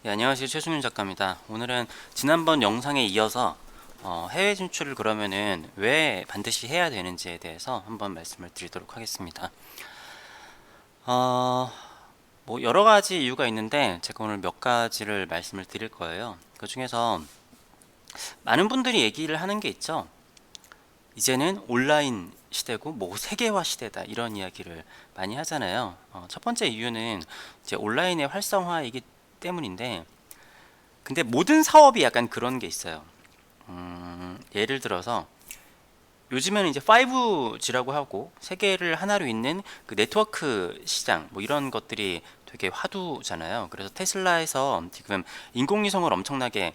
네, 안녕하세요. 최승윤 작가입니다. 오늘은 지난번 영상에 이어서 해외 진출을 그러면은 왜 반드시 해야 되는지에 대해서 한번 말씀을 드리도록 하겠습니다. 어, 뭐 여러 가지 이유가 있는데 제가 오늘 몇 가지를 말씀을 드릴 거예요. 그 중에서 많은 분들이 얘기를 하는 게 있죠. 이제는 온라인 시대고 뭐 세계화 시대다 이런 이야기를 많이 하잖아요. 첫 번째 이유는 이제 온라인의 활성화이기 때문인데, 근데 모든 사업이 약간 그런 게 있어요. 예를 들어서 요즘에는 이제 5G라고 하고 세계를 하나로 잇는 그 네트워크 시장 뭐 이런 것들이 되게 화두잖아요. 그래서 테슬라에서 지금 인공위성을 엄청나게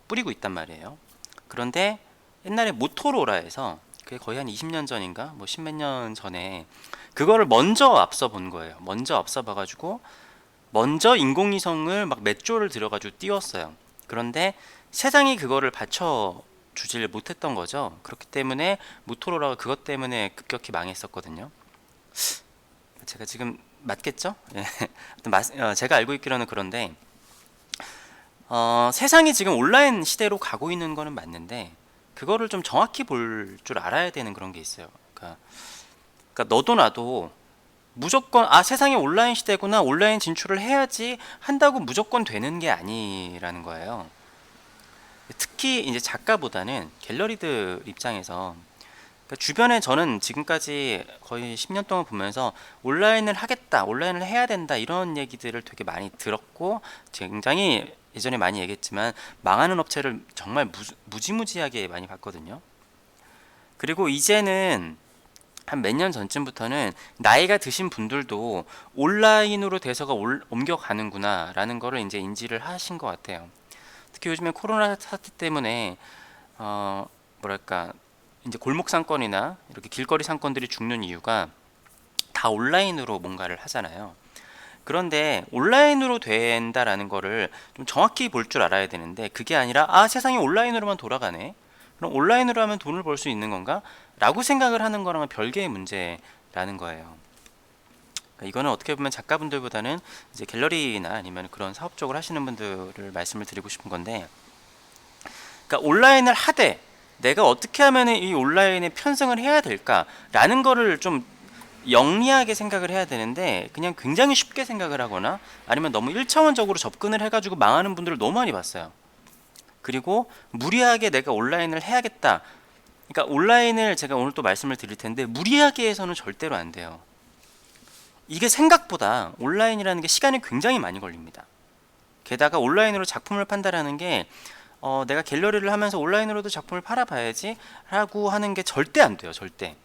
뿌리고 있단 말이에요. 그런데 옛날에 모토로라에서 그게 거의 한 20년 전인가 뭐 십몇 년 전에 그거를 먼저 앞서 본 거예요. 먼저 앞서 봐가지고 먼저 인공위성을 막 몇 조를 들여가지고 띄웠어요. 그런데 세상이 그거를 받쳐주질 못했던 거죠. 그렇기 때문에 모토로라가 그것 때문에 급격히 망했었거든요. 제가 지금 맞겠죠? 예. 제가 알고 있기로는 그런데 세상이 지금 온라인 시대로 가고 있는 거는 맞는데 그거를 좀 정확히 볼 줄 알아야 되는 그런 게 있어요. 그러니까 너도 나도 무조건 세상이 온라인 시대구나 온라인 진출을 해야지 한다고 무조건 되는 게 아니라는 거예요. 특히 이제 작가보다는 갤러리들 입장에서, 그러니까 주변에 저는 지금까지 거의 10년 동안 보면서 온라인을 하겠다, 온라인을 해야 된다 이런 얘기들을 되게 많이 들었고, 굉장히 예전에 많이 얘기했지만 망하는 업체를 정말 무지무지하게 많이 봤거든요. 그리고 이제는 한 몇 년 전쯤부터는 나이가 드신 분들도 온라인으로 대서가 옮겨가는구나 라는 거를 이제 인지를 하신 것 같아요. 특히 요즘에 코로나 사태 때문에 뭐랄까 이제 골목 상권이나 이렇게 길거리 상권들이 죽는 이유가 다 온라인으로 뭔가를 하잖아요. 그런데 온라인으로 된다라는 거를 좀 정확히 볼 줄 알아야 되는데, 그게 아니라 세상이 온라인으로만 돌아가네, 그럼 온라인으로 하면 돈을 벌 수 있는 건가? 라고 생각을 하는 거랑은 별개의 문제라는 거예요. 그러니까 이거는 어떻게 보면 작가분들보다는 이제 갤러리나 아니면 그런 사업 쪽을 하시는 분들을 말씀을 드리고 싶은 건데, 그러니까 온라인을 하되 내가 어떻게 하면 이 온라인에 편승을 해야 될까라는 거를 좀 영리하게 생각을 해야 되는데, 그냥 굉장히 쉽게 생각을 하거나 아니면 너무 1차원적으로 접근을 해가지고 망하는 분들을 너무 많이 봤어요. 그리고 무리하게 내가 온라인을 해야겠다, 그러니까 온라인을 제가 오늘 또 말씀을 드릴 텐데 무리하게 해서는 절대로 안 돼요. 이게 생각보다 온라인이라는 게 시간이 굉장히 많이 걸립니다. 게다가 온라인으로 작품을 판다라는 게 내가 갤러리를 하면서 온라인으로도 작품을 팔아봐야지 라고 하는 게 절대 안 돼요. 절대.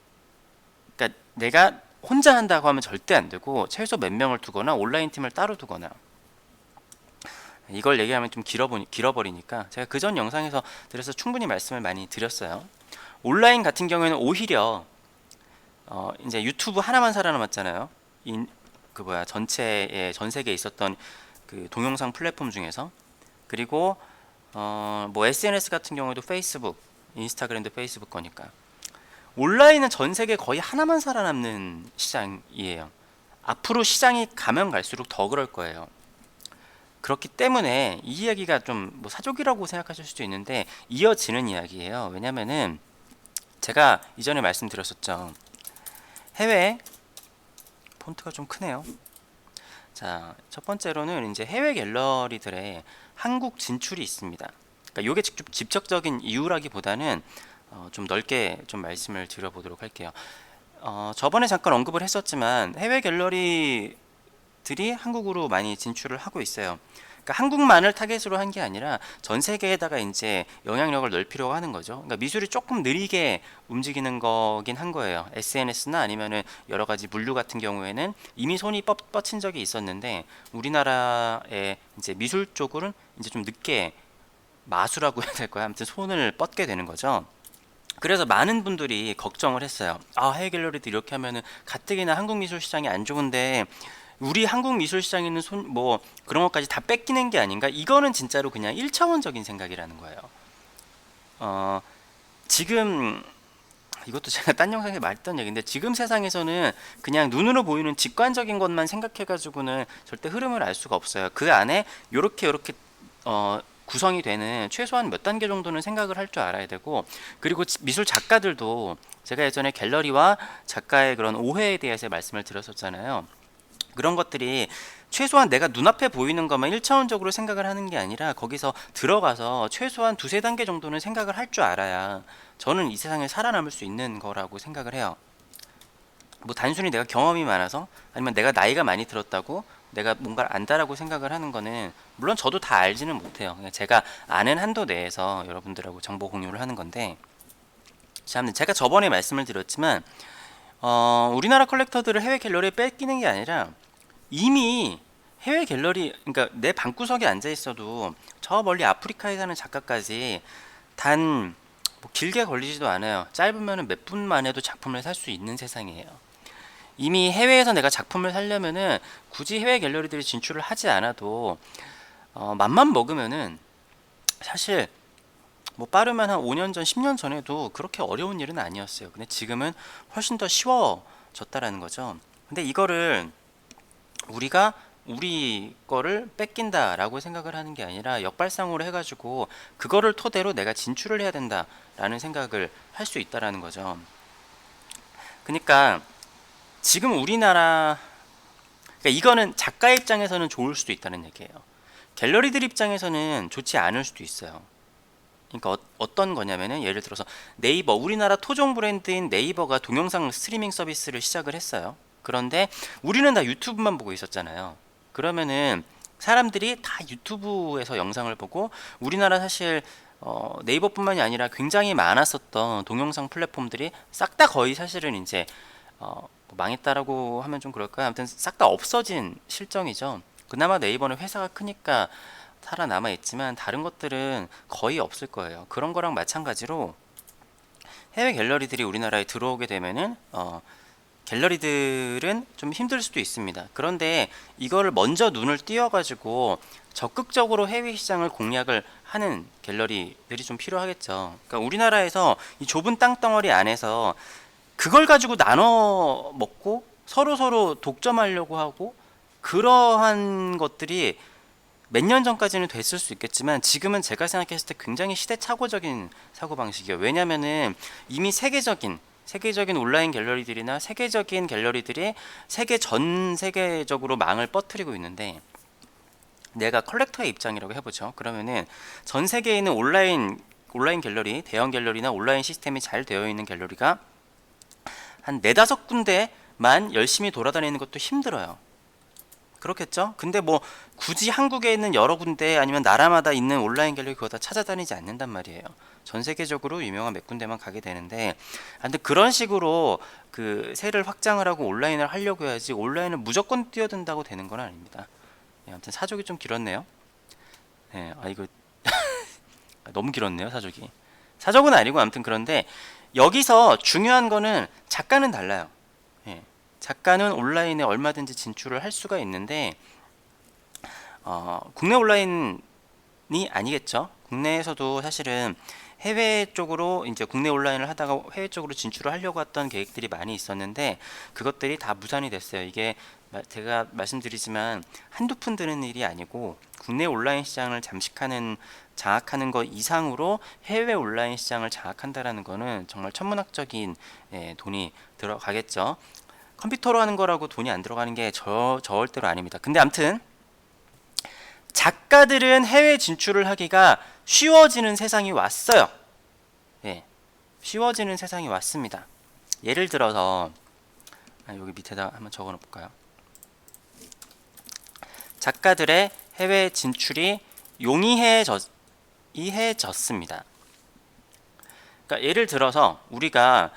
그러니까 내가 혼자 한다고 하면 절대 안 되고 최소 몇 명을 두거나 온라인 팀을 따로 두거나, 이걸 얘기하면 좀 길어버리니까 제가 그 전 영상에서 그래서 충분히 말씀을 많이 드렸어요. 온라인 같은 경우에는 오히려 이제 유튜브 하나만 살아남았잖아요. 전체에 전 세계에 있었던 그 동영상 플랫폼 중에서. 그리고 뭐 SNS 같은 경우에도 페이스북, 인스타그램도 페이스북 거니까. 온라인은 전 세계 거의 하나만 살아남는 시장이에요. 앞으로 시장이 가면 갈수록 더 그럴 거예요. 그렇기 때문에 이 이야기가 좀 뭐 사족이라고 생각하실 수도 있는데 이어지는 이야기예요. 왜냐면은 제가 이전에 말씀드렸었죠. 해외 폰트가 좀 크네요. 자, 첫 번째로는 이제 해외 갤러리들의 한국 진출이 있습니다. 그러니까 이게 직접적인 이유라기보다는 좀 넓게 좀 말씀을 드려보도록 할게요. 저번에 잠깐 언급을 했었지만 해외 갤러리들이 한국으로 많이 진출을 하고 있어요. 그러니까 한국만을 타겟으로 한 게 아니라 전 세계에다가 이제 영향력을 넓히려고 하는 거죠. 그러니까 미술이 조금 느리게 움직이는 거긴 한 거예요. SNS나 아니면은 여러 가지 물류 같은 경우에는 이미 손이 뻗친 적이 있었는데 우리나라의 이제 미술 쪽으로는 이제 좀 늦게, 마수라고 해야 될까요? 아무튼 손을 뻗게 되는 거죠. 그래서 많은 분들이 걱정을 했어요. 해외 갤러리도 이렇게 하면은 가뜩이나 한국 미술 시장이 안 좋은데 우리 한국 미술 시장에 있는 뭐 그런 것까지 다 뺏기는 게 아닌가? 이거는 진짜로 그냥 1차원적인 생각이라는 거예요. 어, 지금 이것도 제가 딴 영상에 말했던 얘기인데, 지금 세상에서는 그냥 눈으로 보이는 직관적인 것만 생각해가지고는 절대 흐름을 알 수가 없어요. 그 안에 요렇게 구성이 되는 최소한 몇 단계 정도는 생각을 할 줄 알아야 되고, 그리고 미술 작가들도 제가 예전에 갤러리와 작가의 그런 오해에 대해서 말씀을 드렸었잖아요. 그런 것들이 최소한 내가 눈앞에 보이는 것만 1차원적으로 생각을 하는 게 아니라 거기서 들어가서 최소한 두세 단계 정도는 생각을 할 줄 알아야 저는 이 세상에 살아남을 수 있는 거라고 생각을 해요. 뭐 단순히 내가 경험이 많아서, 아니면 내가 나이가 많이 들었다고 내가 뭔가를 안다라고 생각을 하는 거는, 물론 저도 다 알지는 못해요. 그냥 제가 아는 한도 내에서 여러분들하고 정보 공유를 하는 건데, 참, 제가 저번에 말씀을 드렸지만 우리나라 컬렉터들을 해외 갤러리에 뺏기는 게 아니라, 이미 해외 갤러리, 그러니까 내 방구석에 앉아 있어도 저 멀리 아프리카에 사는 작가까지 단 뭐 길게 걸리지도 않아요. 짧으면 몇 분만 해도 작품을 살 수 있는 세상이에요. 이미 해외에서 내가 작품을 살려면은 굳이 해외 갤러리들이 진출을 하지 않아도 맘만 먹으면은, 사실 뭐 빠르면 한 5년 전, 10년 전에도 그렇게 어려운 일은 아니었어요. 근데 지금은 훨씬 더 쉬워졌다라는 거죠. 근데 이거를 우리가 우리 거를 뺏긴다라고 생각을 하는 게 아니라 역발상으로 해가지고 그거를 토대로 내가 진출을 해야 된다라는 생각을 할 수 있다라는 거죠. 그러니까 지금 우리나라, 그러니까 이거는 작가 입장에서는 좋을 수도 있다는 얘기예요. 갤러리들 입장에서는 좋지 않을 수도 있어요. 그러니까 어떤 거냐면은, 예를 들어서 네이버, 우리나라 토종 브랜드인 네이버가 동영상 스트리밍 서비스를 시작을 했어요. 그런데 우리는 다 유튜브만 보고 있었잖아요. 그러면은 사람들이 다 유튜브에서 영상을 보고, 우리나라 사실 네이버뿐만이 아니라 굉장히 많았었던 동영상 플랫폼들이 싹 다 거의 사실은 이제 뭐 망했다라고 하면 좀 그럴까요? 아무튼 싹 다 없어진 실정이죠. 그나마 네이버는 회사가 크니까 살아남아 있지만 다른 것들은 거의 없을 거예요. 그런 거랑 마찬가지로 해외 갤러리들이 우리나라에 들어오게 되면은 갤러리들은 좀 힘들 수도 있습니다. 그런데 이거를 먼저 눈을 띄어가지고 적극적으로 해외 시장을 공략을 하는 갤러리들이 좀 필요하겠죠. 그러니까 우리나라에서 이 좁은 땅덩어리 안에서 그걸 가지고 나눠 먹고 서로 독점하려고 하고, 그러한 것들이 몇 년 전까지는 됐을 수 있겠지만 지금은 제가 생각했을 때 굉장히 시대착오적인 사고방식이에요. 왜냐면은 이미 세계적인 온라인 갤러리들이나 세계적인 갤러리들이 전 세계적으로 망을 뻗뜨리고 있는데, 내가 컬렉터의 입장이라고 해보죠. 그러면은 전 세계에 있는 온라인 갤러리, 대형 갤러리나 온라인 시스템이 잘 되어 있는 갤러리가 한 네다섯 군데만 열심히 돌아다니는 것도 힘들어요. 그렇겠죠? 근데 뭐 굳이 한국에 있는 여러 군데, 아니면 나라마다 있는 온라인 갤러리 그거 다 찾아다니지 않는단 말이에요. 전 세계적으로 유명한 몇 군데만 가게 되는데, 근데 그런 식으로 그 세를 확장을 하고 온라인을 하려고 해야지, 온라인을 무조건 뛰어든다고 되는 건 아닙니다. 네, 아무튼 사족이 좀 길었네요. 네, 이거 너무 길었네요, 사족이. 사족은 아니고, 아무튼 그런데 여기서 중요한 거는 작가는 달라요. 예, 작가는 온라인에 얼마든지 진출을 할 수가 있는데 국내 온라인이 아니겠죠. 국내에서도 사실은 해외 쪽으로 이제 국내 온라인을 하다가 해외 쪽으로 진출을 하려고 했던 계획들이 많이 있었는데 그것들이 다 무산이 됐어요. 이게 제가 말씀드리지만 한두 푼 드는 일이 아니고, 국내 온라인 시장을 장악하는 것 이상으로 해외 온라인 시장을 장악한다라는 거는 정말 천문학적인 돈이 들어가겠죠. 컴퓨터로 하는 거라고 돈이 안 들어가는 게 절대로 아닙니다. 근데 아무튼 작가들은 해외 진출을 하기가 쉬워지는 세상이 왔어요. 예, 쉬워지는 세상이 왔습니다. 예를 들어서 여기 밑에다 한번 적어 놓을까요? 작가들의 해외 진출이 용이해졌습니다. 그러니까 예를 들어서 우리가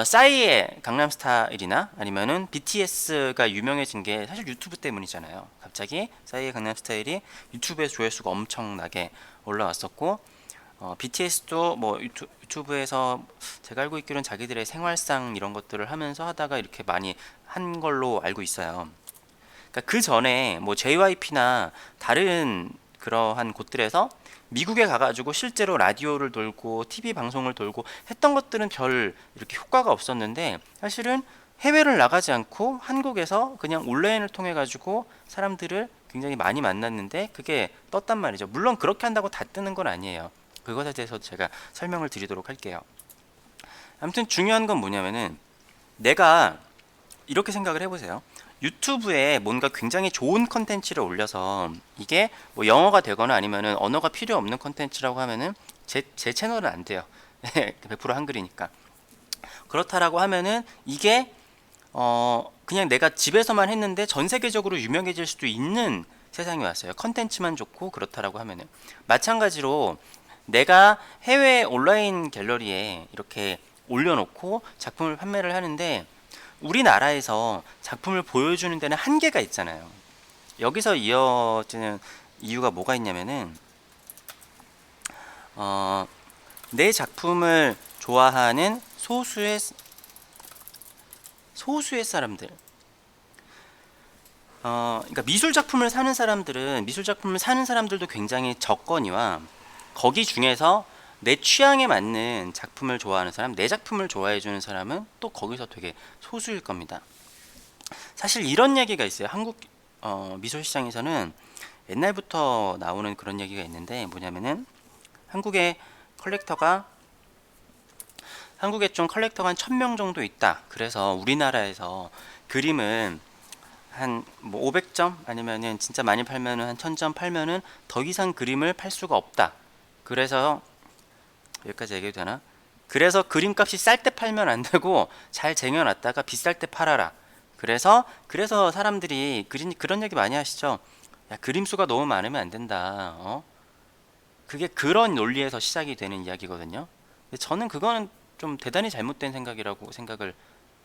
싸이의 강남스타일이나 아니면은 BTS가 유명해진 게 사실 유튜브 때문이잖아요. 갑자기 싸이의 강남스타일이 유튜브에 조회수가 엄청나게 올라왔었고, BTS도 뭐 유튜브에서 제가 알고 있기로는 자기들의 생활상 이런 것들을 하면서 하다가 이렇게 많이 한 걸로 알고 있어요. 그러니까 그 전에 뭐 JYP나 다른 그러한 곳들에서 미국에 가가지고 실제로 라디오를 돌고 TV 방송을 돌고 했던 것들은 별 이렇게 효과가 없었는데, 사실은 해외를 나가지 않고 한국에서 그냥 온라인을 통해 가지고 사람들을 굉장히 많이 만났는데 그게 떴단 말이죠. 물론 그렇게 한다고 다 뜨는 건 아니에요. 그것에 대해서 제가 설명을 드리도록 할게요. 아무튼 중요한 건 뭐냐면은, 내가 이렇게 생각을 해보세요. 유튜브에 뭔가 굉장히 좋은 컨텐츠를 올려서 이게 뭐 영어가 되거나 아니면은 언어가 필요 없는 컨텐츠라고 하면은 제 채널은 안 돼요. 100% 한글이니까. 그렇다라고 하면은 이게 그냥 내가 집에서만 했는데 전 세계적으로 유명해질 수도 있는 세상이 왔어요. 컨텐츠만 좋고 그렇다라고 하면은. 마찬가지로 내가 해외 온라인 갤러리에 이렇게 올려놓고 작품을 판매를 하는데, 우리나라에서 작품을 보여주는 데는 한계가 있잖아요. 여기서 이어지는 이유가 뭐가 있냐면은, 내 작품을 좋아하는 소수의 사람들, 그러니까 미술 작품을 사는 사람들도 굉장히 적거니와, 거기 중에서 내 취향에 맞는 작품을 좋아하는 사람, 내 작품을 좋아해 주는 사람은 또 거기서 되게 소수일 겁니다. 사실 이런 얘기가 있어요. 한국 미술 시장에서는 옛날부터 나오는 그런 얘기가 있는데, 뭐냐면은 한국에 컬렉터가 한국에 좀 컬렉터가 한 1000명 정도 있다. 그래서 우리나라에서 그림은 한 뭐 500점 아니면은 진짜 많이 팔면은 한 1000점 팔면은 더 이상 그림을 팔 수가 없다. 그래서 여기까지 얘기해도 되나? 그래서 그림값이 쌀 때 팔면 안 되고 잘 쟁여놨다가 비쌀 때 팔아라. 그래서 사람들이 그런 얘기 많이 하시죠. 야, 그림 수가 너무 많으면 안 된다. 그게 그런 논리에서 시작이 되는 이야기거든요. 근데 저는 그거는 좀 대단히 잘못된 생각이라고 생각을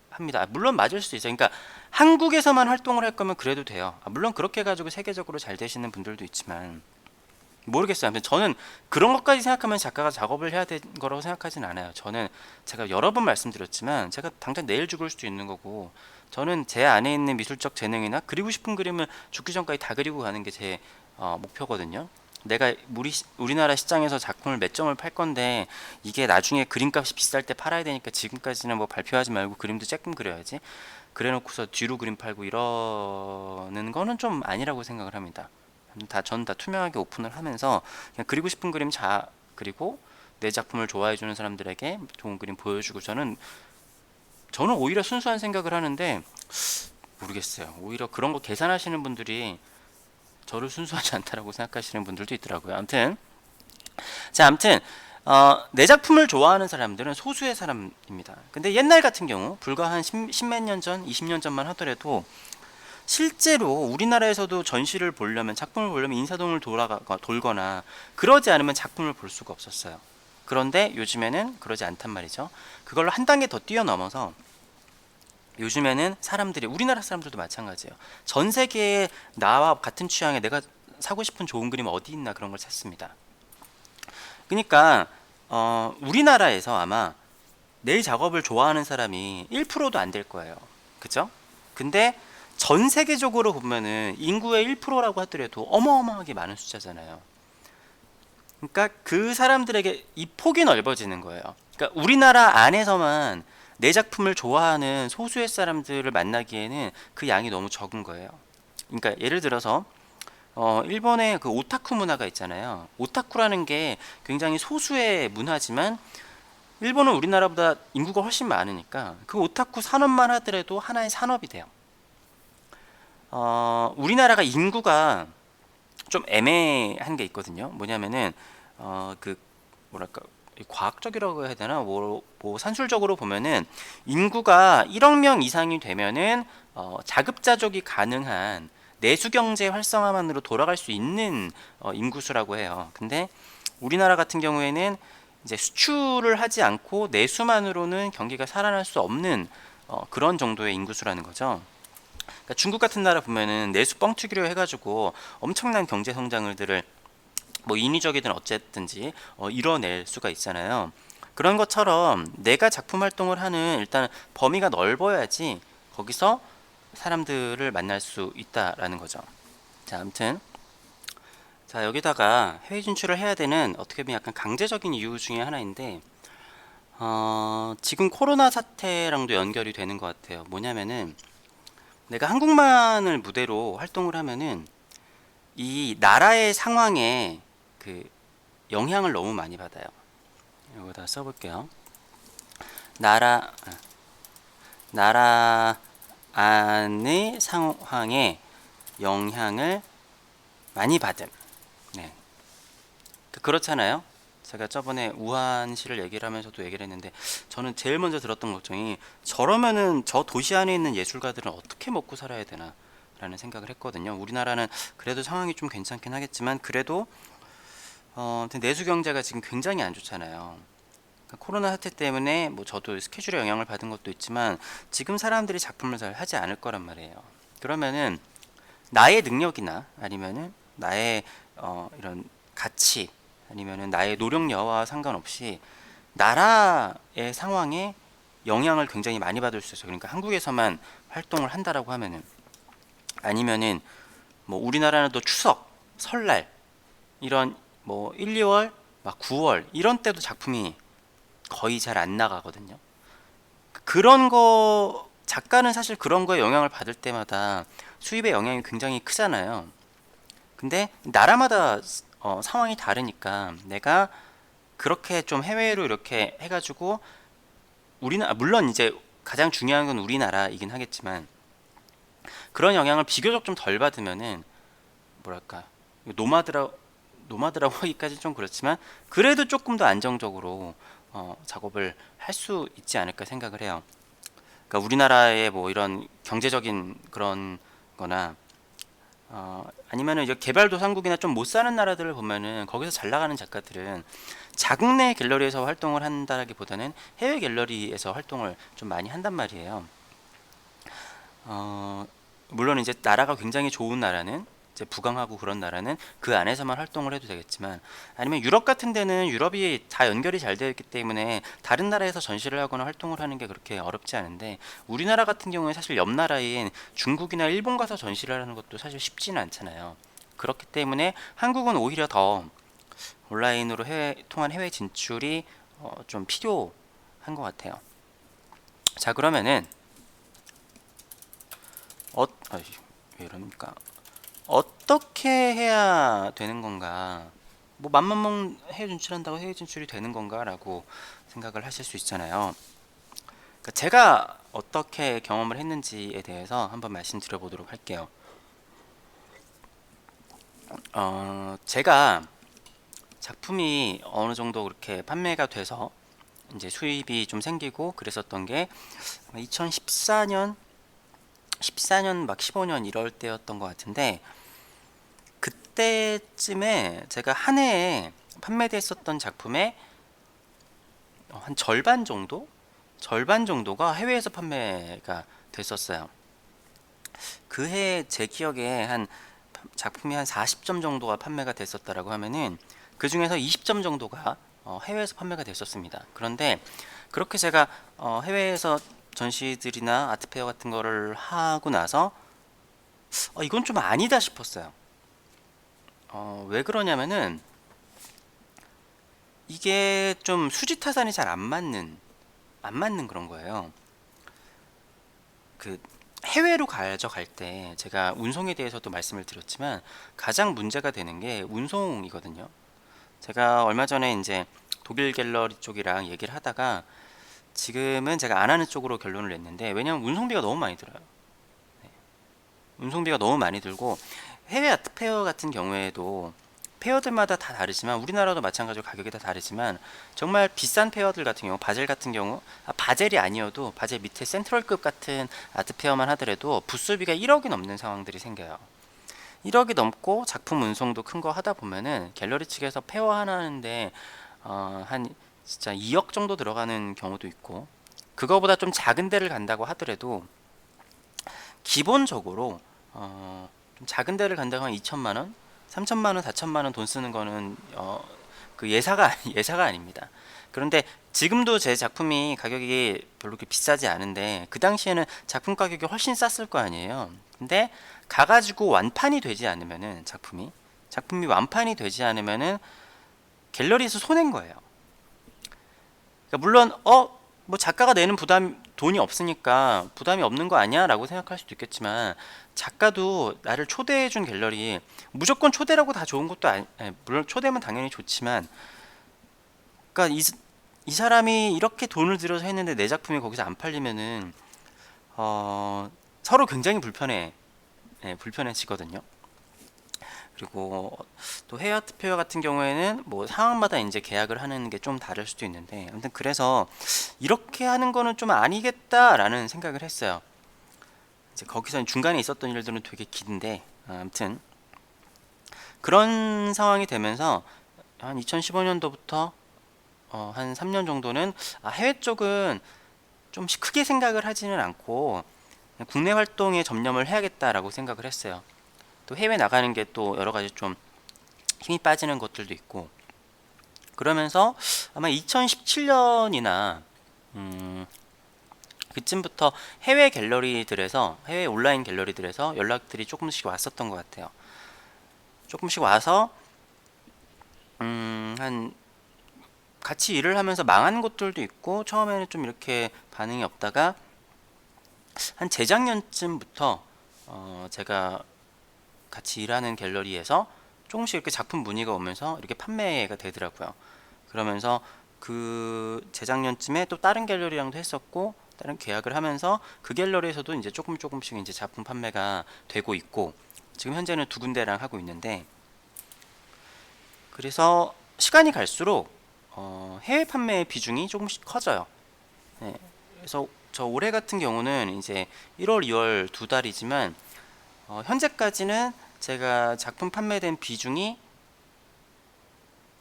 합니다. 물론 맞을 수 있어요. 그러니까 한국에서만 활동을 할 거면 그래도 돼요. 물론 그렇게 해가지고 세계적으로 잘 되시는 분들도 있지만 모르겠어요. 아무튼 저는 그런 것까지 생각하면 작가가 작업을 해야 되는 거라고 생각하진 않아요. 저는 제가 여러 번 말씀드렸지만 제가 당장 내일 죽을 수도 있는 거고, 저는 제 안에 있는 미술적 재능이나 그리고 싶은 그림을 죽기 전까지 다 그리고 가는 게 제 목표거든요. 내가 우리나라 시장에서 작품을 몇 점을 팔 건데 이게 나중에 그림값이 비쌀 때 팔아야 되니까 지금까지는 뭐 발표하지 말고 그림도 조금 그려야지, 그래 놓고서 뒤로 그림 팔고 이러는 거는 좀 아니라고 생각을 합니다. 저는 다 투명하게 오픈을 하면서 그냥 그리고 싶은 그림 그리고 내 작품을 좋아해 주는 사람들에게 좋은 그림 보여주고, 저는 오히려 순수한 생각을 하는데, 모르겠어요. 오히려 그런 거 계산하시는 분들이 저를 순수하지 않다라고 생각하시는 분들도 있더라고요. 아무튼 내 작품을 좋아하는 사람들은 소수의 사람입니다. 근데 옛날 같은 경우 불과 한 10몇 년 전, 20년 전만 하더라도 실제로 우리나라에서도 전시를 보려면, 작품을 보려면 인사동을 돌거나 그러지 않으면 작품을 볼 수가 없었어요. 그런데 요즘에는 그러지 않단 말이죠. 그걸로 한 단계 더 뛰어넘어서 요즘에는 우리나라 사람들도 마찬가지예요. 전 세계에 나와 같은 취향에 내가 사고 싶은 좋은 그림 어디 있나 그런 걸 찾습니다. 그러니까 우리나라에서 아마 내 작업을 좋아하는 사람이 1%도 안 될 거예요. 그죠? 근데 전 세계적으로 보면은 인구의 1%라고 하더라도 어마어마하게 많은 숫자잖아요. 그러니까 그 사람들에게 이 폭이 넓어지는 거예요. 그러니까 우리나라 안에서만 내 작품을 좋아하는 소수의 사람들을 만나기에는 그 양이 너무 적은 거예요. 그러니까 예를 들어서 일본의 그 오타쿠 문화가 있잖아요. 오타쿠라는 게 굉장히 소수의 문화지만 일본은 우리나라보다 인구가 훨씬 많으니까 그 오타쿠 산업만 하더라도 하나의 산업이 돼요. 우리나라가 인구가 좀 애매한 게 있거든요. 뭐냐면은 그 뭐랄까 과학적이라고 해야 되나, 뭐 산술적으로 보면은 인구가 1억 명 이상이 되면은 자급자족이 가능한 내수 경제 활성화만으로 돌아갈 수 있는 인구수라고 해요. 근데 우리나라 같은 경우에는 이제 수출을 하지 않고 내수만으로는 경기가 살아날 수 없는 그런 정도의 인구수라는 거죠. 그러니까 중국 같은 나라 보면은 내수 뻥튀기로 해가지고 엄청난 경제 성장을들을 뭐 인위적이든 어쨌든지 이뤄낼 수가 있잖아요. 그런 것처럼 내가 작품 활동을 하는 일단 범위가 넓어야지 거기서 사람들을 만날 수 있다라는 거죠. 자, 아무튼 자, 여기다가 해외 진출을 해야 되는 어떻게 보면 약간 강제적인 이유 중에 하나인데, 지금 코로나 사태랑도 연결이 되는 것 같아요. 뭐냐면은 내가 한국만을 무대로 활동을 하면은 이 나라의 상황에 그 영향을 너무 많이 받아요. 여기다 써볼게요. 나라 나라 안의 상황에 영향을 많이 받음. 네. 그렇잖아요. 제가 저번에 우한시를 얘기를 하면서도 얘기를 했는데, 저는 제일 먼저 들었던 걱정이, 저러면은 저 도시 안에 있는 예술가들은 어떻게 먹고 살아야 되나 라는 생각을 했거든요. 우리나라는 그래도 상황이 좀 괜찮긴 하겠지만, 그래도 내수 경제가 지금 굉장히 안 좋잖아요. 그러니까 코로나 사태 때문에 뭐 저도 스케줄에 영향을 받은 것도 있지만, 지금 사람들이 작품을 잘 하지 않을 거란 말이에요. 그러면은 나의 능력이나 아니면은 나의 이런 가치, 아니면은 나의 노력여와 상관없이 나라의 상황에 영향을 굉장히 많이 받을 수 있어요. 그러니까 한국에서만 활동을 한다라고 하면은, 아니면은 뭐 우리나라는 또 추석, 설날 이런 뭐 1, 2월, 막 9월 이런 때도 작품이 거의 잘 안 나가거든요. 그런 거, 작가는 사실 그런 거에 영향을 받을 때마다 수입에 영향이 굉장히 크잖아요. 근데 나라마다 상황이 다르니까, 내가 그렇게 좀 해외로 이렇게 해가지고 우리나라, 물론 이제 가장 중요한 건 우리나라이긴 하겠지만, 그런 영향을 비교적 좀 덜 받으면은 뭐랄까, 노마드라 노마드라고 하기까지 좀 그렇지만, 그래도 조금 더 안정적으로 작업을 할 수 있지 않을까 생각을 해요. 그러니까 우리나라의 뭐 이런 경제적인 그런 거나, 아니면은 이제 개발도상국이나 좀 못 사는 나라들을 보면은, 거기서 잘 나가는 작가들은 자국 내 갤러리에서 활동을 한다기보다는 해외 갤러리에서 활동을 좀 많이 한단 말이에요. 어, 물론 이제 나라가 굉장히 좋은 나라는, 이제 부강하고 그런 나라는 그 안에서만 활동을 해도 되겠지만, 아니면 유럽 같은 데는 유럽이 다 연결이 잘 되어 있기 때문에 다른 나라에서 전시를 하거나 활동을 하는 게 그렇게 어렵지 않은데, 우리나라 같은 경우에 사실 옆 나라인 중국이나 일본 가서 전시를 하는 것도 사실 쉽지는 않잖아요. 그렇기 때문에 한국은 오히려 더 온라인으로 통한 해외 진출이 좀 필요한 것 같아요. 자, 그러면은 아이, 왜 이러니까 어떻게 해야 되는 건가? 뭐 맘만 먹 해외 진출한다고 해외 진출이 되는 건가라고 생각을 하실 수 있잖아요. 그러니까 제가 어떻게 경험을 했는지에 대해서 한번 말씀드려 보도록 할게요. 제가 작품이 어느 정도 그렇게 판매가 돼서 이제 수입이 좀 생기고 그랬었던 게 2014년, 14년 막 15년 이럴 때였던 것 같은데, 그때쯤에 제가 한 해에 판매됐었던 작품의 한 절반 정도? 절반 정도가 해외에서 판매가 됐었어요. 그 해 제 기억에 한 작품이 한 40점 정도가 판매가 됐었다라고 하면은, 그 중에서 20점 정도가 해외에서 판매가 됐었습니다. 그런데 그렇게 제가 해외에서 전시들이나 아트페어 같은 거를 하고 나서 이건 좀 아니다 싶었어요. 왜 그러냐면은, 이게 좀 수지타산이 잘 안 맞는 그런 거예요. 그 해외로 가져갈 때 제가 운송에 대해서도 말씀을 드렸지만, 가장 문제가 되는 게 운송이거든요. 제가 얼마 전에 이제 독일 갤러리 쪽이랑 얘기를 하다가, 지금은 제가 안 하는 쪽으로 결론을 냈는데, 왜냐면 운송비가 너무 많이 들어요. 운송비가 너무 많이 들고, 해외 아트 페어 같은 경우에도 페어들마다 다 다르지만, 우리나라도 마찬가지로 가격이 다 다르지만, 정말 비싼 페어들 같은 경우, 바젤 같은 경우, 바젤이 아니어도 바젤 밑에 센트럴급 같은 아트 페어만 하더라도 부스비가 1억이 넘는 상황들이 생겨요. 1억이 넘고 작품 운송도 큰 거 하다 보면은, 갤러리 측에서 페어 하나 하는데 한 진짜 2억 정도 들어가는 경우도 있고, 그거보다 좀 작은 데를 간다고 하더라도 기본적으로 좀 작은 데를 간다고 하면 2천만 원, 3천만 원, 4천만 원 돈 쓰는 거는 그 예사가 아닙니다. 그런데 지금도 제 작품이 가격이 별로 그렇게 비싸지 않은데, 그 당시에는 작품 가격이 훨씬 쌌을 거 아니에요. 근데 가가지고 완판이 되지 않으면은 작품이, 작품이 완판이 되지 않으면은 갤러리에서 손해인 거예요. 그러니까 물론 뭐 작가가 내는 부담 돈이 없으니까 부담이 없는 거 아니야? 라고 생각할 수도 있겠지만 작가도 나를 초대해 준 갤러리 무조건 초대라고 다 좋은 것도 물론 초대면 당연히 좋지만 그러니까 이 사람이 이렇게 돈을 들여서 했는데 내 작품이 거기서 안 팔리면은 서로 굉장히 불편해지거든요. 그리고 또 해외 아트 페어 같은 경우에는 뭐 상황마다 이제 계약을 하는 게 좀 다를 수도 있는데 아무튼 그래서 이렇게 하는 거는 좀 아니겠다라는 생각을 했어요. 이제 거기서 중간에 있었던 일들은 되게 긴데 아무튼 그런 상황이 되면서 한 2015년도부터 한 3년 정도는 해외 쪽은 좀 크게 생각을 하지는 않고 그냥 국내 활동에 전념을 해야겠다라고 생각을 했어요. 또 해외 나가는 게 또 여러 가지 좀 힘이 빠지는 것들도 있고 그러면서 아마 2017년이나 그쯤부터 해외 온라인 갤러리들에서 연락들이 조금씩 왔었던 것 같아요. 조금씩 와서 한 같이 일을 하면서 망한 곳들도 있고 처음에는 좀 이렇게 반응이 없다가 한 재작년쯤부터 제가 같이 일하는 갤러리에서 조금씩 이렇게 작품 문의가 오면서 이렇게 판매가 되더라고요. 그러면서 그 재작년쯤에 또 다른 갤러리랑도 했었고 다른 계약을 하면서 그 갤러리에서도 이제 조금씩 이제 작품 판매가 되고 있고 지금 현재는 두 군데랑 하고 있는데 그래서 시간이 갈수록 해외 판매의 비중이 조금씩 커져요. 네. 그래서 저 올해 같은 경우는 이제 1월, 2월 두 달이지만 현재까지는 제가 작품 판매된 비중이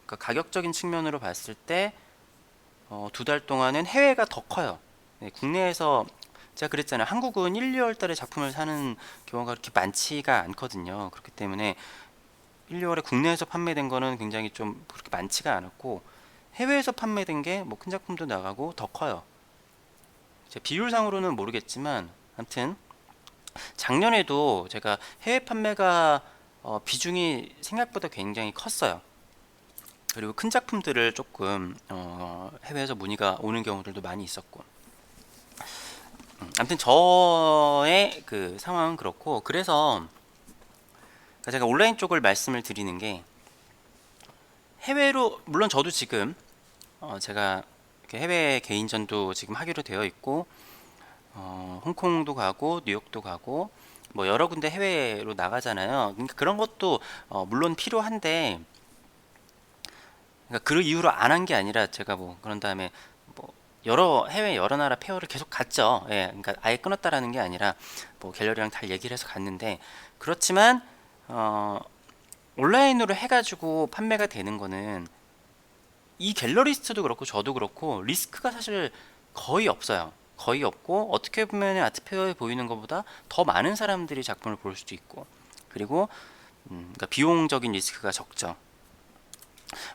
그러니까 가격적인 측면으로 봤을 때 두 달 동안은 해외가 더 커요. 네, 국내에서 제가 그랬잖아요. 한국은 1, 2월 달에 작품을 사는 경우가 그렇게 많지가 않거든요. 그렇기 때문에 1, 2월에 국내에서 판매된 거는 굉장히 좀 그렇게 많지가 않았고 해외에서 판매된 게 뭐 큰 작품도 나가고 더 커요. 비율상으로는 모르겠지만 아무튼 작년에도 제가 해외 판매가 비중이 생각보다 굉장히 컸어요. 그리고 큰 작품들을 조금 해외에서 문의가 오는 경우들도 많이 있었고 아무튼 저의 그 상황은 그렇고 그래서 그러니까 제가 온라인 쪽을 말씀을 드리는 게 해외로 물론 저도 지금 제가 이렇게 해외 개인전도 지금 하기로 되어 있고 홍콩도 가고 뉴욕도 가고 뭐 여러 군데 해외로 나가잖아요. 그러니까 그런 것도 물론 필요한데 그러니까 그 이유로 안 한 게 아니라 제가 뭐 그런 다음에 뭐 해외 여러 나라 페어를 계속 갔죠. 예, 그러니까 아예 끊었다라는 게 아니라 뭐 갤러리랑 다 얘기를 해서 갔는데 그렇지만 온라인으로 해가지고 판매가 되는 거는 이 갤러리스트도 그렇고 저도 그렇고 리스크가 사실 거의 없어요. 거의 없고 어떻게 보면 아트페어에 보이는 것보다 더 많은 사람들이 작품을 볼 수도 있고 그리고 그러니까 비용적인 리스크가 적죠.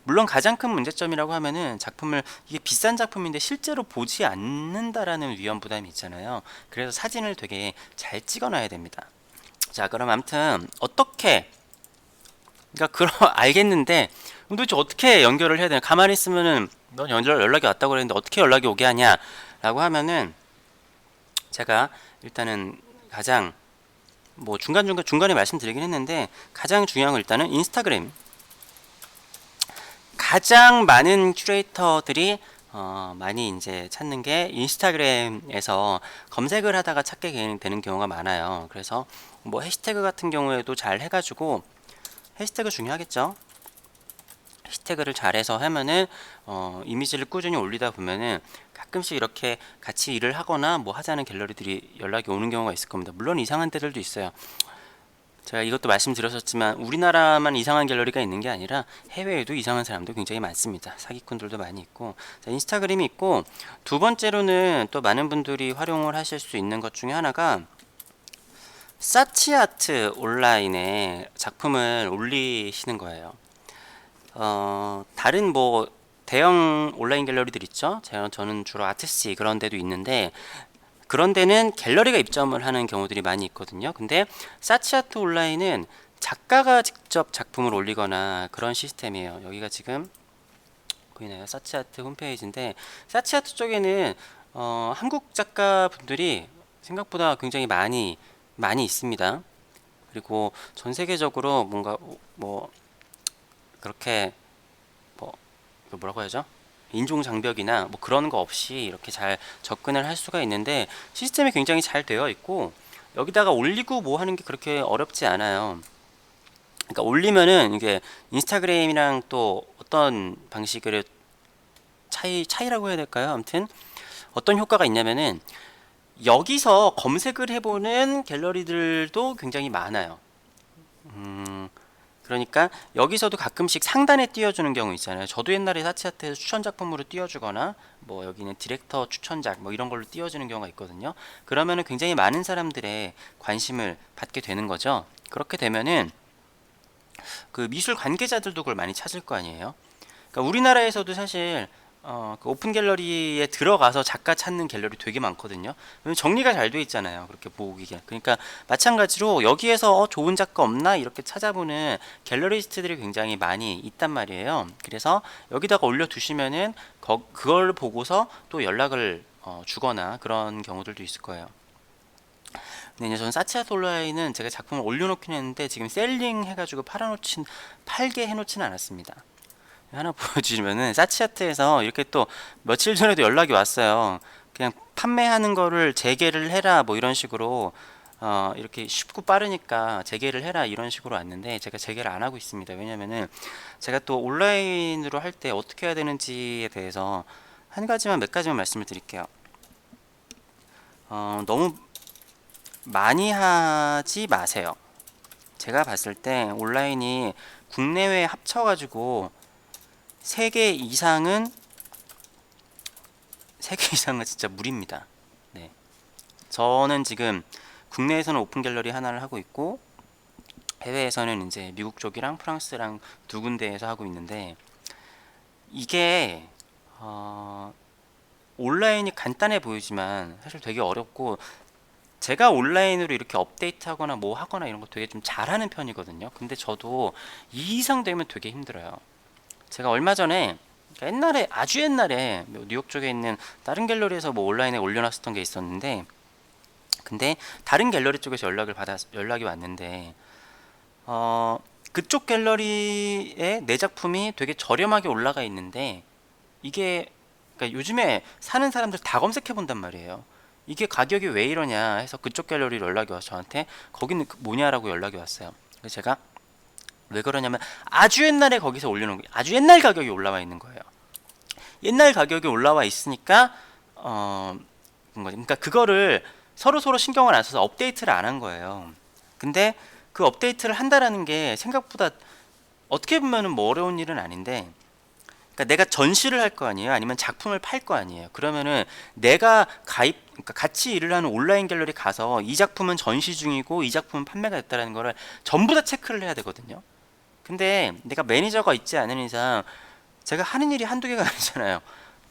물론 가장 큰 문제점이라고 하면은 작품을 이게 비싼 작품인데 실제로 보지 않는다라는 위험 부담이 있잖아요. 그래서 사진을 되게 잘 찍어놔야 됩니다. 자, 그럼 아무튼 어떻게 그러니까 그럼 알겠는데 도대체 어떻게 연결을 해야 되나? 가만히 있으면은 넌 연락이 왔다고 그랬는데 어떻게 연락이 오게 하냐라고 하면은 제가 일단은 가장 뭐 중간에 말씀드리긴 했는데 가장 중요한 건 일단은 인스타그램 가장 많은 큐레이터들이 많이 이제 찾는 게 인스타그램에서 검색을 하다가 찾게 되는 경우가 많아요. 그래서 뭐 해시태그 같은 경우에도 잘 해가지고 해시태그 중요하겠죠. 해시태그를 잘해서 하면은 이미지를 꾸준히 올리다 보면은 가끔씩 이렇게 같이 일을 하거나 뭐 하자는 갤러리들이 연락이 오는 경우가 있을 겁니다. 물론 이상한 데들도 있어요. 제가 이것도 말씀드렸었지만 우리나라만 이상한 갤러리가 있는 게 아니라 해외에도 이상한 사람도 굉장히 많습니다. 사기꾼들도 많이 있고 자, 인스타그램이 있고 두 번째로는 또 많은 분들이 활용을 하실 수 있는 것 중에 하나가 사치아트 온라인에 작품을 올리시는 거예요. 다른 뭐 대형 온라인 갤러리들 있죠. 저는 주로 아트시 그런 데도 있는데 그런 데는 갤러리가 입점을 하는 경우들이 많이 있거든요. 근데 사치아트 온라인은 작가가 직접 작품을 올리거나 그런 시스템이에요. 여기가 지금 보이나요? 사치아트 홈페이지인데, 사치아트 쪽에는 한국 작가분들이 생각보다 굉장히 많이 있습니다. 그리고 전 세계적으로 뭔가 뭐 그렇게 뭐 이거 뭐라고 하죠? 인종 장벽이나 뭐 그런 거 없이 이렇게 잘 접근을 할 수가 있는데, 시스템이 굉장히 잘 되어 있고 여기다가 올리고 뭐 하는 게 그렇게 어렵지 않아요. 그러니까 올리면은 이게 인스타그램이랑 또 어떤 방식으로 차이라고 해야 될까요? 아무튼 어떤 효과가 있냐면은 여기서 검색을 해보는 갤러리들도 굉장히 많아요. 그러니까 여기서도 가끔씩 상단에 띄워주는 경우 있잖아요. 저도 옛날에 사치아트에서 추천 작품으로 띄워주거나 뭐 여기는 디렉터 추천작 뭐 이런 걸로 띄워주는 경우가 있거든요. 그러면은 굉장히 많은 사람들의 관심을 받게 되는 거죠. 그렇게 되면은 그 미술 관계자들도 그걸 많이 찾을 거 아니에요. 그러니까 우리나라에서도 사실 그 오픈 갤러리에 들어가서 작가 찾는 갤러리 되게 많거든요. 왜냐면 정리가 잘 돼 있잖아요. 그렇게 보기에. 그러니까 마찬가지로 여기에서 좋은 작가 없나 이렇게 찾아보는 갤러리스트들이 굉장히 많이 있단 말이에요. 그래서 여기다가 올려두시면은 그걸 보고서 또 연락을 주거나 그런 경우들도 있을 거예요. 근데 이제 저는 사치아 솔라이는 제가 작품을 올려놓긴 했는데 지금 셀링 해가지고 팔게 해놓지는 않았습니다. 하나 보여주시면은 사치아트에서 이렇게 또 며칠 전에도 연락이 왔어요. 그냥 판매하는 거를 재개를 해라 뭐 이런 식으로 이렇게 쉽고 빠르니까 재개를 해라 이런 식으로 왔는데 제가 재개를 안 하고 있습니다. 왜냐면은 제가 또 온라인으로 할 때 어떻게 해야 되는지에 대해서 몇 가지만 말씀을 드릴게요. 너무 많이 하지 마세요. 제가 봤을 때 온라인이 국내외 합쳐가지고 3개 이상은 3개 이상은 진짜 무리입니다. 네. 저는 지금 국내에서는 오픈 갤러리 하나를 하고 있고 해외에서는 이제 미국 쪽이랑 프랑스랑 2군데에서 하고 있는데, 이게 온라인이 간단해 보이지만 사실 되게 어렵고, 제가 온라인으로 이렇게 업데이트하거나 뭐 하거나 이런 거 되게 좀 잘하는 편이거든요. 근데 저도 이 이상 되면 되게 힘들어요. 제가 얼마 전에, 그러니까 옛날에 아주 옛날에 뉴욕 쪽에 있는 다른 갤러리에서 뭐 온라인에 올려놨었던 게 있었는데, 근데 다른 갤러리 쪽에서 연락이 왔는데 그쪽 갤러리에 내 작품이 되게 저렴하게 올라가 있는데, 이게 그러니까 요즘에 사는 사람들 다 검색해 본단 말이에요. 이게 가격이 왜 이러냐 해서 그쪽 갤러리 연락이 와서 저한테 거기는 뭐냐라고 연락이 왔어요. 그래서 제가 왜 그러냐면 아주 옛날에 거기서 올려놓은 게 아주 옛날 가격이 올라와 있는 거예요. 옛날 가격이 올라와 있으니까 그러니까 그거를 서로 신경을 안 써서 업데이트를 안 한 거예요. 근데 그 업데이트를 한다라는 게 생각보다 어떻게 보면은 뭐 어려운 일은 아닌데, 그러니까 내가 전시를 할 거 아니에요, 아니면 작품을 팔 거 아니에요. 그러면은 내가 그러니까 같이 일을 하는 온라인 갤러리 가서 이 작품은 전시 중이고 이 작품은 판매가 됐다라는 거를 전부 다 체크를 해야 되거든요. 근데 내가 매니저가 있지 않은 이상 제가 하는 일이 한두 개가 아니잖아요.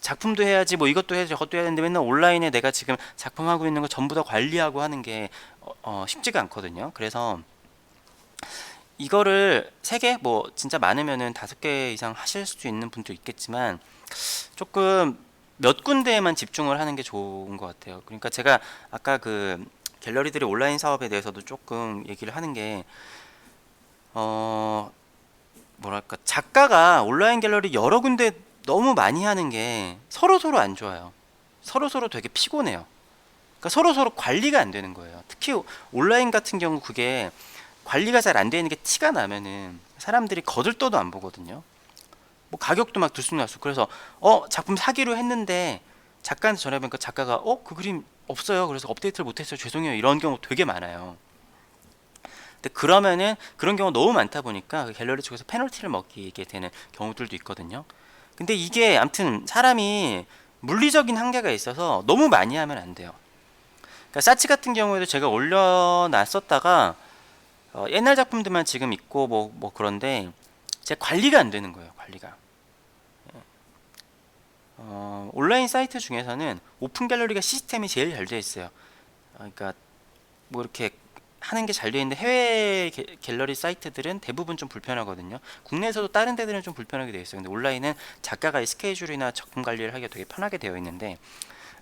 작품도 해야지 뭐 이것도 해야지 저것도 해야 되는데 맨날 온라인에 내가 지금 작품하고 있는 거 전부 다 관리하고 하는 게 쉽지가 않거든요. 그래서 이거를 3개 뭐 진짜 많으면은 5개 이상 하실 수 있는 분도 있겠지만 조금 몇 군데에만 집중을 하는 게 좋은 것 같아요. 그러니까 제가 아까 그 갤러리들의 온라인 사업에 대해서도 조금 얘기를 하는 게 뭐랄까, 작가가 온라인 갤러리 여러 군데 너무 많이 하는 게 서로 안 좋아요. 서로 되게 피곤해요. 그러니까 서로 관리가 안 되는 거예요. 특히 온라인 같은 경우 그게 관리가 잘 안 되는 게 티가 나면은 사람들이 거들떠도 안 보거든요. 뭐 가격도 막 들쑥날쑥. 그래서 작품 사기로 했는데 작가한테 전화해보니까 작가가 그 그림 없어요, 그래서 업데이트를 못했어요, 죄송해요, 이런 경우 되게 많아요. 근데 그러면은 그런 경우 너무 많다 보니까 그 갤러리 쪽에서 페널티를 먹게 되는 경우들도 있거든요. 근데 이게 아무튼 사람이 물리적인 한계가 있어서 너무 많이 하면 안 돼요. 그러니까 사치 같은 경우에도 제가 올려놨었다가 옛날 작품들만 지금 있고 뭐 그런데 제 관리가 안 되는 거예요. 관리가. 온라인 사이트 중에서는 오픈 갤러리가 시스템이 제일 잘 되어 있어요. 그러니까 뭐 이렇게 하는 게 잘 되어 있는데 해외 갤러리 사이트들은 대부분 좀 불편하거든요. 국내에서도 다른 데들은 좀 불편하게 되어 있어요. 근데 온라인은 작가가 이 스케줄이나 작품 관리를 하기가 되게 편하게 되어 있는데,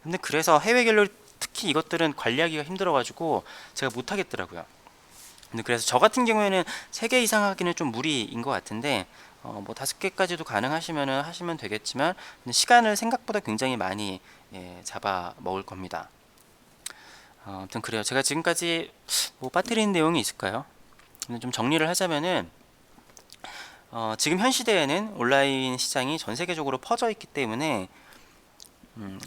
근데 그래서 해외 갤러리 특히 이것들은 관리하기가 힘들어가지고 제가 못 하겠더라고요. 근데 그래서 저 같은 경우에는 3개 이상 하기는 좀 무리인 것 같은데, 뭐 5개까지도 가능하시면은 하시면 되겠지만, 근데 시간을 생각보다 굉장히 많이 잡아 먹을 겁니다. 아무튼 그래요. 제가 지금까지 뭐 빠뜨린 내용이 있을까요? 근데 좀 정리를 하자면은, 지금 현 시대에는 온라인 시장이 전 세계적으로 퍼져 있기 때문에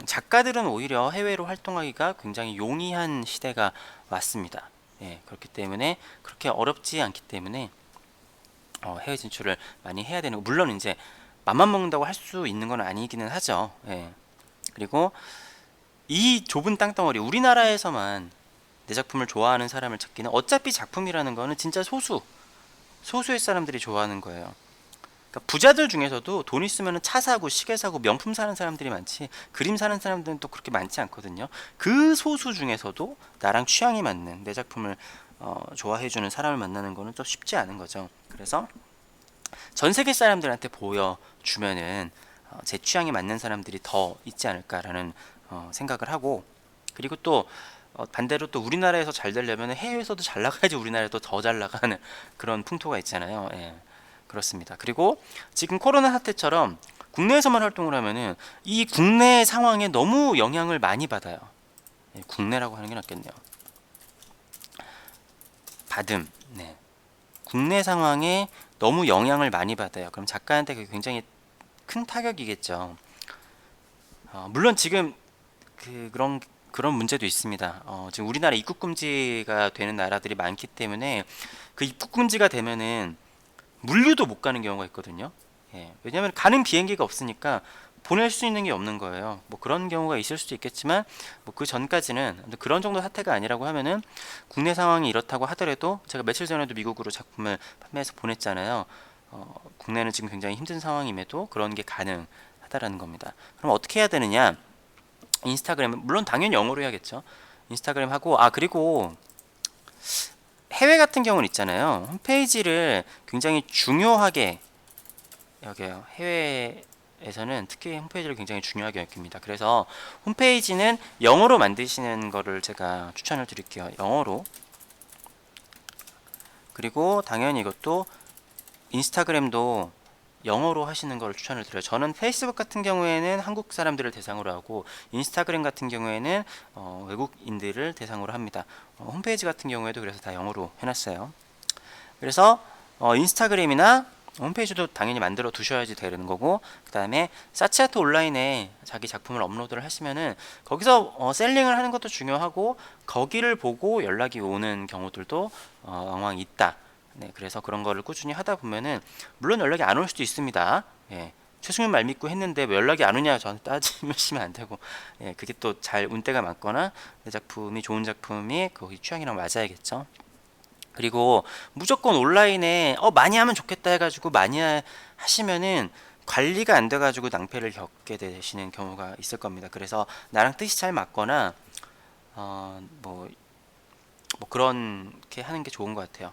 작가들은 오히려 해외로 활동하기가 굉장히 용이한 시대가 왔습니다. 예, 그렇기 때문에 그렇게 어렵지 않기 때문에 해외 진출을 많이 해야 되는 거. 물론 이제 맘만 먹는다고 할 수 있는 건 아니기는 하죠. 예. 그리고 이 좁은 땅덩어리 우리나라에서만 내 작품을 좋아하는 사람을 찾기는, 어차피 작품이라는 거는 진짜 소수의 사람들이 좋아하는 거예요. 그러니까 부자들 중에서도 돈 있으면 차 사고 시계 사고 명품 사는 사람들이 많지, 그림 사는 사람들은 또 그렇게 많지 않거든요. 그 소수 중에서도 나랑 취향이 맞는 내 작품을 좋아해주는 사람을 만나는 거는 또 쉽지 않은 거죠. 그래서 전 세계 사람들한테 보여주면은 제 취향에 맞는 사람들이 더 있지 않을까라는 생각을 하고, 그리고 또 반대로 또 우리나라에서 잘 되려면 해외에서도 잘 나가야지 우리나라에도 더 잘 나가는 그런 풍토가 있잖아요. 예, 그렇습니다. 그리고 지금 코로나 사태처럼 국내에서만 활동을 하면은 이 국내 상황에 너무 영향을 많이 받아요. 예, 국내라고 하는 게 낫겠네요. 받음. 네. 국내 상황에 너무 영향을 많이 받아요. 그럼 작가한테 그게 굉장히 큰 타격이겠죠. 물론 지금 그런 문제도 있습니다. 지금 우리나라 입국 금지가 되는 나라들이 많기 때문에 그 입국 금지가 되면은 물류도 못 가는 경우가 있거든요. 예, 왜냐하면 가는 비행기가 없으니까 보낼 수 있는 게 없는 거예요. 뭐 그런 경우가 있을 수도 있겠지만, 뭐 그 전까지는 그런 정도 사태가 아니라고 하면은, 국내 상황이 이렇다고 하더라도, 제가 며칠 전에도 미국으로 작품을 판매해서 보냈잖아요. 국내는 지금 굉장히 힘든 상황임에도 그런 게 가능하다라는 겁니다. 그럼 어떻게 해야 되느냐? 인스타그램은 물론 당연히 영어로 해야겠죠. 인스타그램 하고, 그리고 해외 같은 경우는 있잖아요. 홈페이지를 굉장히 중요하게 여겨요. 해외에서는 특히 홈페이지를 굉장히 중요하게 여깁니다. 그래서 홈페이지는 영어로 만드시는 거를 제가 추천을 드릴게요. 영어로. 그리고 당연히 이것도 인스타그램도 영어로 하시는 걸 추천을 드려요. 저는 페이스북 같은 경우에는 한국 사람들을 대상으로 하고, 인스타그램 같은 경우에는 외국인들을 대상으로 합니다. 홈페이지 같은 경우에도 그래서 다 영어로 해놨어요. 그래서 인스타그램이나 홈페이지도 당연히 만들어 두셔야지 되는 거고, 그 다음에 사치아트 온라인에 자기 작품을 업로드를 하시면은 거기서 셀링을 하는 것도 중요하고, 거기를 보고 연락이 오는 경우들도 왕왕 있다. 네, 그래서 그런 거를 꾸준히 하다 보면은 물론 연락이 안 올 수도 있습니다. 예, 최승윤 말 믿고 했는데 왜 연락이 안 오냐 저한테 따지시면 안 되고, 예, 그게 또 잘 운때가 맞거나 내 작품이 좋은 작품이 거기 취향이랑 맞아야겠죠. 그리고 무조건 온라인에 많이 하면 좋겠다 해가지고 많이 하시면은 관리가 안 돼가지고 낭패를 겪게 되시는 경우가 있을 겁니다. 그래서 나랑 뜻이 잘 맞거나 뭐 그렇게 하는 게 좋은 것 같아요.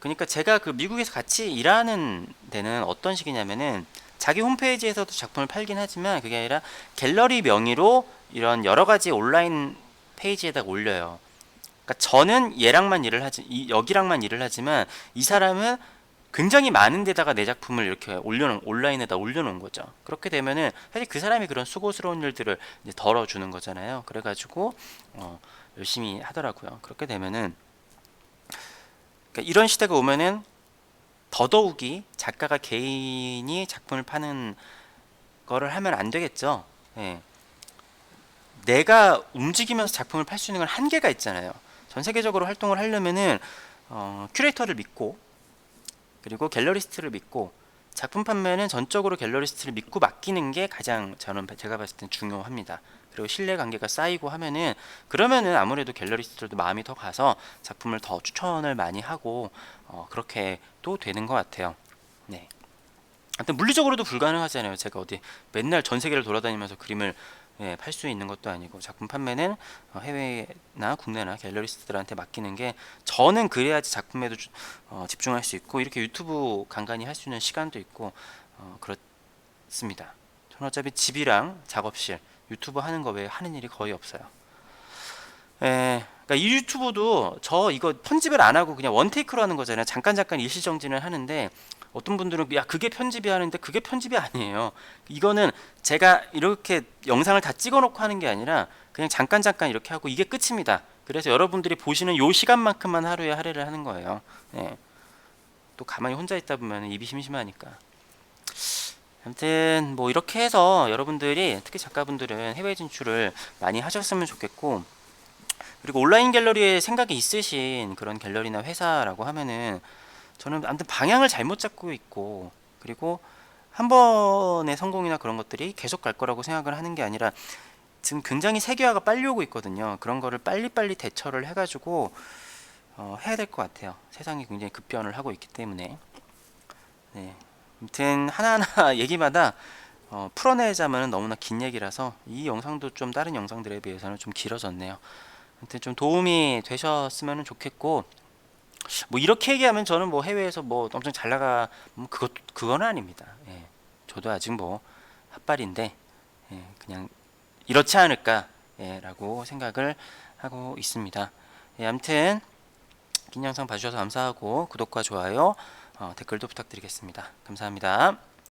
그러니까 제가 그 미국에서 같이 일하는 데는 어떤 식이냐면은, 자기 홈페이지에서도 작품을 팔긴 하지만 그게 아니라 갤러리 명의로 이런 여러 가지 온라인 페이지에다 올려요. 그러니까 저는 얘랑만 일을 하지, 여기랑만 일을 하지만 이 사람은 굉장히 많은 데다가 내 작품을 이렇게 온라인에다 올려놓은 거죠. 그렇게 되면은 사실 그 사람이 그런 수고스러운 일들을 이제 덜어주는 거잖아요. 그래가지고 열심히 하더라고요. 그렇게 되면은, 그러니까 이런 시대가 오면은 더더욱이 작가가 개인이 작품을 파는 거를 하면 안 되겠죠. 예. 내가 움직이면서 작품을 팔 수 있는 건 한계가 있잖아요. 전 세계적으로 활동을 하려면은 큐레이터를 믿고, 그리고 갤러리스트를 믿고, 작품 판매는 전적으로 갤러리스트를 믿고 맡기는 게 가장 제가 봤을 땐 중요합니다. 그리고 신뢰 관계가 쌓이고 하면은, 그러면은 아무래도 갤러리스트들도 마음이 더 가서 작품을 더 추천을 많이 하고 그렇게 또 되는 것 같아요. 네. 하여튼 물리적으로도 불가능하잖아요. 제가 어디 맨날 전 세계를 돌아다니면서 그림을 예, 팔 수 있는 것도 아니고 작품 판매는 해외나 국내나 갤러리스트들한테 맡기는 게 저는 그래야지 작품에도 집중할 수 있고 이렇게 유튜브 간간히 할 수 있는 시간도 있고 그렇습니다. 저는 어차피 집이랑 작업실 유튜브 하는 거 외에 하는 일이 거의 없어요. 예, 그러니까 이 유튜브도 저 이거 편집을 안 하고 그냥 원테이크로 하는 거잖아요. 잠깐 일시정지는 하는데 어떤 분들은 야 그게 편집이 하는데 그게 편집이 아니에요. 이거는 제가 이렇게 영상을 다 찍어놓고 하는 게 아니라 그냥 잠깐 이렇게 하고 이게 끝입니다. 그래서 여러분들이 보시는 요 시간만큼만 하루에 할애를 하는 거예요. 예. 또 가만히 혼자 있다 보면 입이 심심하니까. 아무튼 뭐 이렇게 해서 여러분들이 특히 작가분들은 해외 진출을 많이 하셨으면 좋겠고, 그리고 온라인 갤러리에 생각이 있으신 그런 갤러리나 회사라고 하면은 저는 아무튼 방향을 잘못 잡고 있고, 그리고 한 번의 성공이나 그런 것들이 계속 갈 거라고 생각을 하는 게 아니라 지금 굉장히 세계화가 빨리 오고 있거든요. 그런 거를 빨리빨리 대처를 해가지고 해야 될 것 같아요. 세상이 굉장히 급변을 하고 있기 때문에. 네. 아무튼 하나하나 얘기마다 풀어내자면 너무나 긴 얘기라서 이 영상도 좀 다른 영상들에 비해서는 좀 길어졌네요. 아무튼 좀 도움이 되셨으면 좋겠고, 뭐 이렇게 얘기하면 저는 뭐 해외에서 뭐 엄청 잘 나가 그건 아닙니다. 예. 저도 아직 뭐 핫발인데, 예, 그냥 이렇지 않을까, 예, 라고 생각을 하고 있습니다. 예, 아무튼 긴 영상 봐주셔서 감사하고 구독과 좋아요, 댓글도 부탁드리겠습니다. 감사합니다.